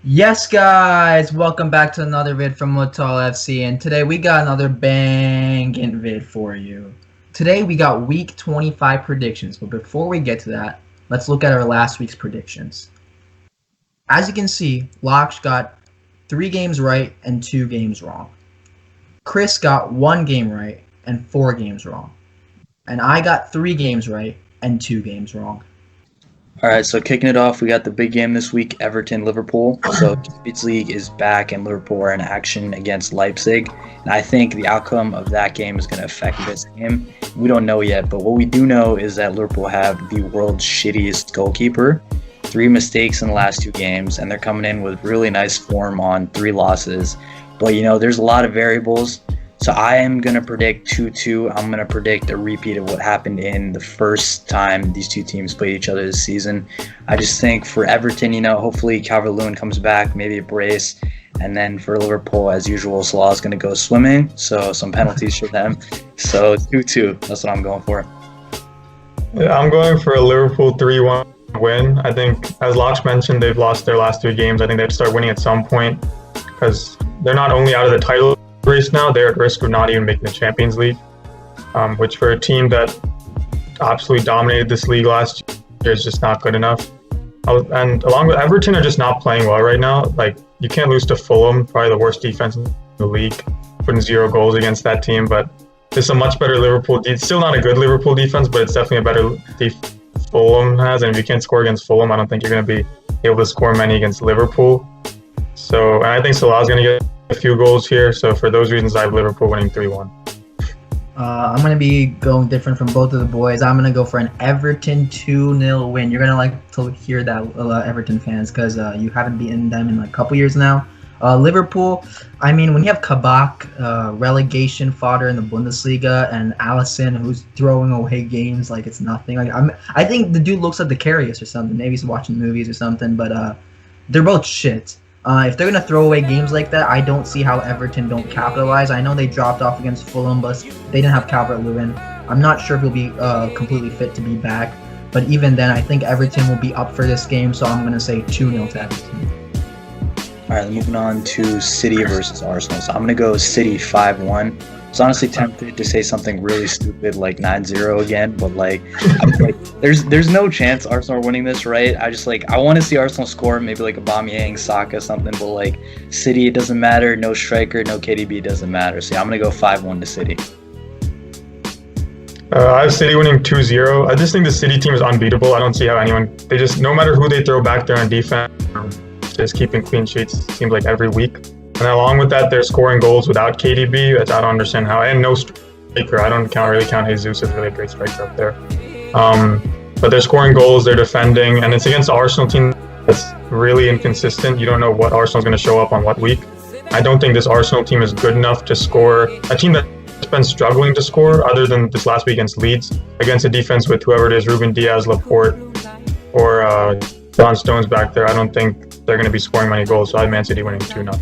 Yes, guys, welcome back to another vid from Mutal FC, and today we got another banging vid for you. Today we got week 25 predictions, but before we get to that, let's look at our last week's predictions. As you can see, Lox got 3 games right and 2 games wrong. Chris got 1 game right and 4 games wrong. And I got 3 games right and 2 games wrong. All right, so kicking it off, we got the big game this week, Everton Liverpool. So Champions League is back, and Liverpool are in action against Leipzig. And I think the outcome of that game is going to affect this game. We don't know yet, but what we do know is that Liverpool have the world's shittiest goalkeeper. 3 mistakes in the last 2 games, and they're coming in with really nice form on 3 losses. But there's a lot of variables. So I am going to predict 2-2. I'm going to predict a repeat of what happened in the first time these two teams played each other this season. I just think for Everton, hopefully Calvert-Lewin comes back, maybe a brace. And then for Liverpool, as usual, Salah's going to go swimming. So some penalties for them. So 2-2. That's what I'm going for. Yeah, I'm going for a Liverpool 3-1 win. I think, as Lox mentioned, they've lost their last 3 games. I think they'd start winning at some point because they're not only out of the title race now, they're at risk of not even making the Champions League, which for a team that absolutely dominated this league last year is just not good enough. And along with Everton are just not playing well right now. Like, you can't lose to Fulham, probably the worst defense in the league, putting 0 goals against that team. But it's a much better Liverpool. It's still not a good Liverpool defense, but it's definitely a better defense Fulham has. And if you can't score against Fulham, I don't think you're going to be able to score many against Liverpool. So, and I think Salah's going to get a few goals here. So for those reasons, I have Liverpool winning 3-1. I'm going to be going different from both of the boys. I'm going to go for an Everton 2-0 win. You're going to like to hear that, Everton fans, because you haven't beaten them in like a couple years now. Liverpool, I mean, when you have Kabak, relegation fodder in the Bundesliga, and Alisson, who's throwing away games like it's nothing. I think the dude looks like the Carius or something. Maybe he's watching movies or something, but they're both shit. If they're going to throw away games like that, I don't see how Everton don't capitalize. I know they dropped off against Fulham, but they didn't have Calvert-Lewin. I'm not sure if he'll be completely fit to be back. But even then, I think Everton will be up for this game, so I'm going to say 2-0 to Everton. All right, moving on to City versus Arsenal. So I'm going to go City 5-1. I was honestly tempted to say something really stupid like 9-0 again, but there's no chance Arsenal are winning this, right? I want to see Arsenal score, maybe like Aubameyang, Saka, something, but City, it doesn't matter. No striker, no KDB, it doesn't matter. So yeah, I'm going to go 5-1 to City. I have City winning 2-0. I just think the City team is unbeatable. I don't see how no matter who they throw back there on defense, just keeping clean sheets seems like every week. And along with that, they're scoring goals without KDB, which I don't understand how, and no striker. I don't really count Jesus as really a great striker up there. But they're scoring goals, they're defending, and it's against the Arsenal team that's really inconsistent. You don't know what Arsenal's going to show up on what week. I don't think this Arsenal team is good enough to score. A team that's been struggling to score, other than this last week against Leeds, against a defense with whoever it is, Ruben Diaz, Laporte, or John Stones back there, I don't think they're going to be scoring many goals. So I have Man City winning 2-0.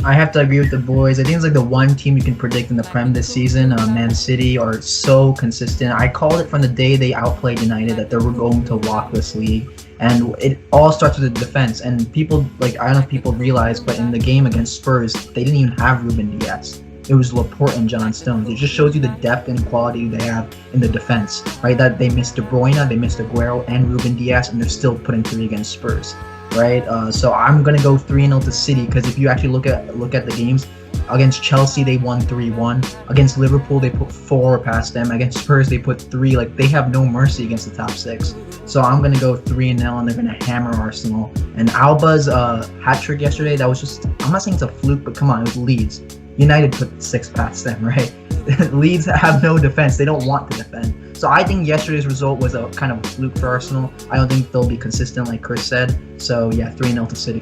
I have to agree with the boys. I think it's like the one team you can predict in the Prem this season. Man City are so consistent. I called it from the day they outplayed United that they were going to walk this league. And it all starts with the defense. And people, I don't know if people realize, but in the game against Spurs, they didn't even have Ruben Diaz. It was Laporte and John Stones. It just shows you the depth and quality they have in the defense, right? That they missed De Bruyne, they missed Aguero and Ruben Diaz, and they're still putting 3 against Spurs. Right, so I'm gonna go 3-0 to City, because if you actually look at the games against Chelsea, they won 3-1. Against Liverpool, they put 4 past them. Against Spurs, they put 3. They have no mercy against the top 6. So I'm gonna go 3-0, and they're gonna hammer Arsenal. And Alba's hat trick yesterday, that was just, I'm not saying it's a fluke, but come on, it was Leeds. United put 6 past them, right? Leeds have no defense. They don't want to defend. So I think yesterday's result was a kind of a fluke for Arsenal. I don't think they'll be consistent, like Chris said. So yeah, 3-0 to City.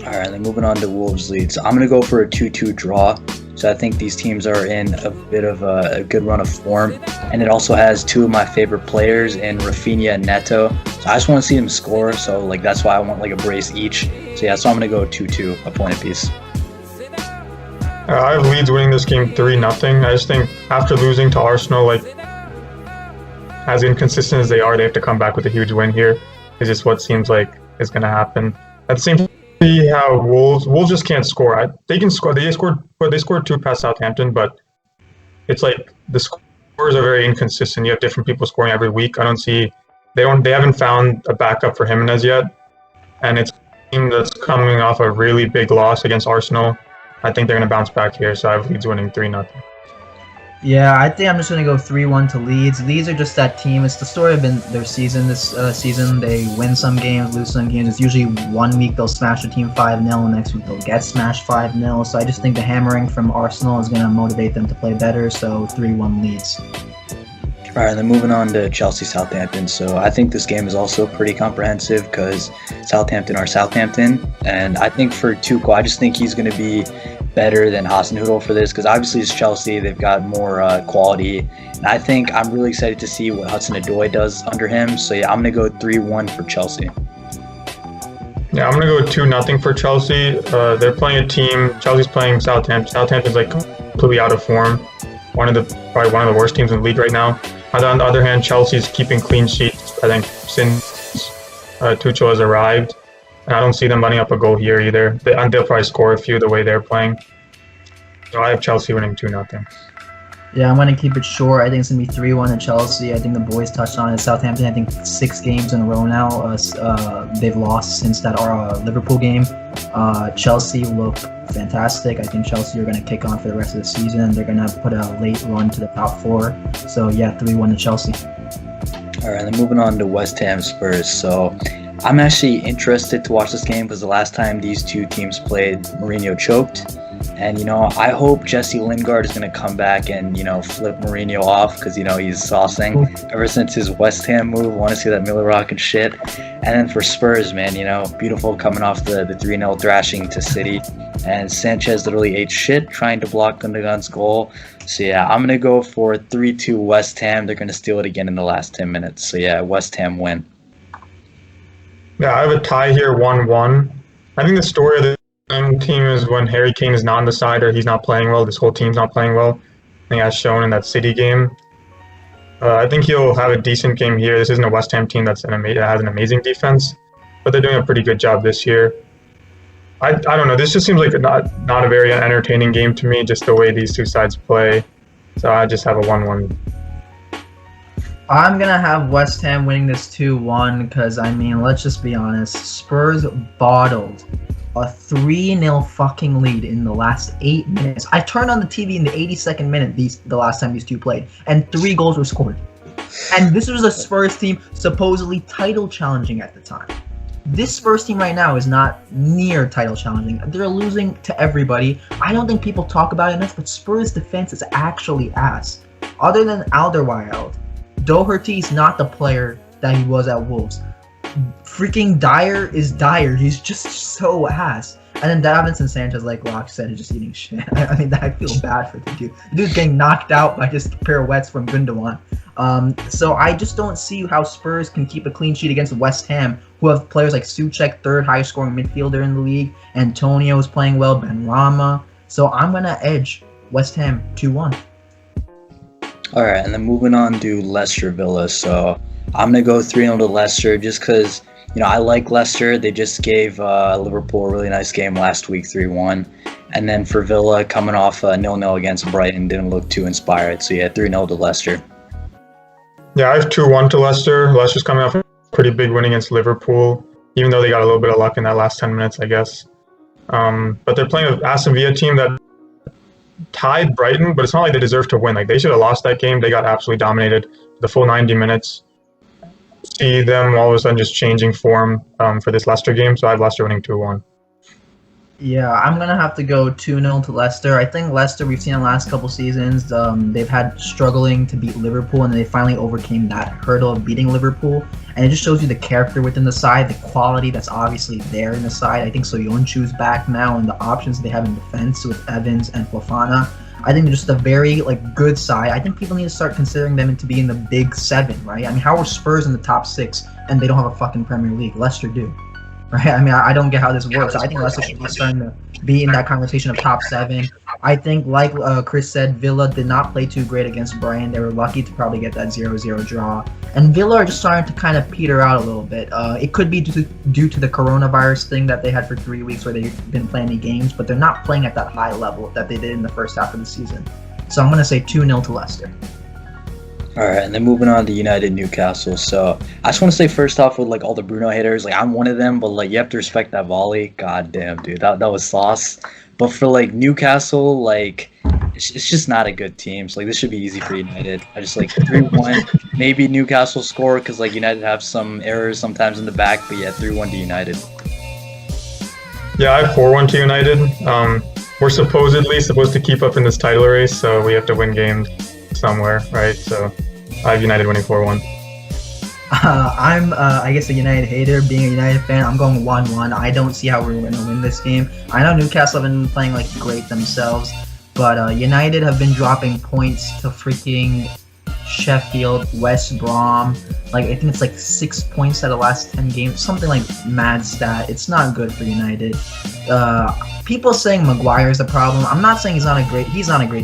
All right, then moving on to Wolves Leeds. I'm going to go for a 2-2 draw. So I think these teams are in a bit of a good run of form. And it also has 2 of my favorite players in Rafinha and Neto. So I just want to see them score. So that's why I want a brace each. So yeah, so I'm going to go 2-2, a point apiece. I have Leeds winning this game 3-0. I just think after losing to Arsenal, as inconsistent as they are, they have to come back with a huge win here. It's just what seems like is going to happen. At the same time, see how Wolves just can't score. They can score. They scored two past Southampton, but it's like the scores are very inconsistent. You have different people scoring every week. They haven't found a backup for Jimenez yet, and it's a team that's coming off a really big loss against Arsenal. I think they're going to bounce back here, so I have Leeds winning 3-0. Yeah, I think I'm just going to go 3-1 to Leeds. Leeds are just that team. It's the story of their season this season. They win some games, lose some games. It's usually 1 week they'll smash the team 5-0, next week they'll get smashed 5-0. So I just think the hammering from Arsenal is going to motivate them to play better. So 3-1 Leeds. All right, then moving on to Chelsea-Southampton. So I think this game is also pretty comprehensive because Southampton are Southampton. And I think for Tuchel, I just think he's going to be better than Mutal for this because obviously it's Chelsea. They've got more quality. And I think I'm really excited to see what Hudson-Odoi does under him. So yeah, I'm going to go 3-1 for Chelsea. Yeah, I'm going to go 2-0 for Chelsea. They're playing a team. Chelsea's playing Southampton. Southampton's like completely out of form. Probably one of the worst teams in the league right now. On the other hand, Chelsea's keeping clean sheets, I think, since Tuchel has arrived. And I don't see them letting up a goal here either. They'll probably score a few the way they're playing. So I have Chelsea winning 2-0. Yeah, I'm going to keep it short. I think it's going to be 3-1 to Chelsea. I think the boys touched on it. Southampton, I think 6 games in a row now. They've lost since that Liverpool game. Chelsea look fantastic. I think Chelsea are going to kick on for the rest of the season. They're going to put a late run to the top 4. So yeah, 3-1 to Chelsea. All right, then moving on to West Ham Spurs. So I'm actually interested to watch this game because the last time these two teams played, Mourinho choked. And, I hope Jesse Lingard is going to come back and, flip Mourinho off because, he's saucing ever since his West Ham move. Want to see that Miller Rock and shit. And then for Spurs, man, beautiful coming off the 3-0 thrashing to City. And Sanchez literally ate shit trying to block Gundogan's goal. So, yeah, I'm going to go for 3-2 West Ham. They're going to steal it again in the last 10 minutes. So, yeah, West Ham win. Yeah, I have a tie here, 1-1. I think the story of the team is when Harry Kane is not on the side or he's not playing well, this whole team's not playing well. I think as shown in that City game. I think he'll have a decent game here. This isn't a West Ham team that has an amazing defense, but they're doing a pretty good job this year. I don't know. This just seems like not a very entertaining game to me, just the way these two sides play. So I just have a 1-1. I'm going to have West Ham winning this 2-1 because, let's just be honest. Spurs bottled a 3-0 fucking lead in the last 8 minutes. I turned on the TV in the 82nd minute the last time these two played, and 3 goals were scored. And this was a Spurs team supposedly title challenging at the time. This Spurs team right now is not near title challenging. They're losing to everybody. I don't think people talk about it enough, but Spurs defense is actually ass. Other than Alderweireld, Doherty is not the player that he was at Wolves. Freaking Dyer is Dyer. He's just so ass. And then Davinson Sanchez, like Locke said, is just eating shit. I feel bad for the dude. The dude's getting knocked out by just pirouettes from Gundogan. So I just don't see how Spurs can keep a clean sheet against West Ham, who have players like Souček, third highest scoring midfielder in the league. Antonio is playing well, Benrahma. So I'm going to edge West Ham 2-1. All right, and then moving on to Leicester Villa. So I'm going to go 3-0 to Leicester just because, I like Leicester. They just gave Liverpool a really nice game last week, 3-1. And then for Villa, coming off 0-0 against Brighton, didn't look too inspired. So, yeah, 3-0 to Leicester. Yeah, I have 2-1 to Leicester. Leicester's coming off a pretty big win against Liverpool, even though they got a little bit of luck in that last 10 minutes, I guess. But they're playing an Aston Villa team that tied Brighton, but it's not like they deserve to win. Like, they should have lost that game. They got absolutely dominated the full 90 minutes. See them all of a sudden just changing form for this Leicester game, so I have Leicester winning 2-1. Yeah, I'm going to have to go 2-0 to Leicester. I think Leicester, we've seen in the last couple seasons, they've had struggling to beat Liverpool, and they finally overcame that hurdle of beating Liverpool. And it just shows you the character within the side, the quality that's obviously there in the side. I think Soyuncu's back now, and the options they have in defense with Evans and Fofana. I think they're just a very good side. I think people need to start considering them to be in the big 7, right? How are Spurs in the top 6 and they don't have a fucking Premier League? Leicester do. Right? I don't get how this works. I think Leicester should be starting to be in that conversation of top 7. I think, like Chris said, Villa did not play too great against Brighton. They were lucky to probably get that 0-0 draw. And Villa are just starting to kind of peter out a little bit. It could be due to the coronavirus thing that they had for 3 weeks where they've been playing any games, but they're not playing at that high level that they did in the first half of the season. So I'm going to say 2-0 to Leicester. All right, and then moving on to United Newcastle. So I just want to say first off with like all the Bruno haters, like I'm one of them, but like you have to respect that volley. God damn, dude, that was sauce. But for like Newcastle, like it's just not a good team. So like this should be easy for United. I just like 3-1. Maybe Newcastle score because like United have some errors sometimes in the back, but yeah, 3-1 to United. Yeah, I have 4-1 to United. We're supposed to keep up in this title race, so we have to win games somewhere, right? So I have United winning 4-1. I'm, I guess, a United hater. Being a United fan, I'm going 1-1. I don't see how we're going to win this game. I know Newcastle have been playing like great themselves, but United have been dropping points to freaking Sheffield, West Brom. Like I think it's like 6 points out of the last 10 games, something like mad stat. It's not good for United. People saying Maguire's the problem. I'm not saying he's not a great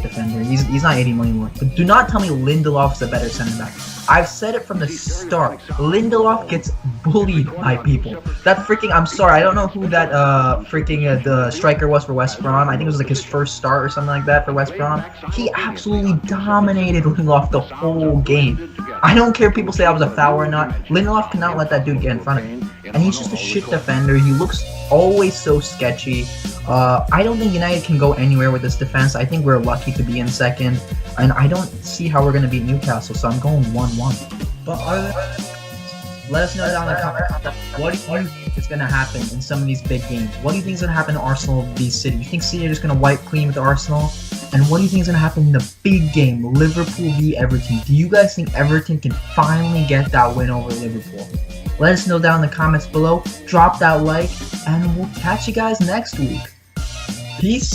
defender. He's not 80 million worth. But do not tell me Lindelof's a better center back. I've said it from the start. Lindelof gets bullied by people. That freaking, I'm sorry, I don't know who that the striker was for West Brom. I think it was like his first start or something like that for West Brom. He absolutely dominated Lindelof the whole game. I don't care if people say I was a foul or not. Lindelof cannot let that dude get in front of him. And he's just a shit defender. He looks always so sketchy. I don't think United can go anywhere with this defense. I think we're lucky to be in second. And I don't see how we're going to beat Newcastle, so I'm going 1-1. But let us know down in the comments, what do you think is going to happen in some of these big games? What do you think is going to happen to Arsenal v City? You think City are just going to wipe clean with Arsenal? And what do you think is going to happen in the big game, Liverpool v Everton? Do you guys think Everton can finally get that win over Liverpool? Let us know down in the comments below. Drop that like, and we'll catch you guys next week. Peace.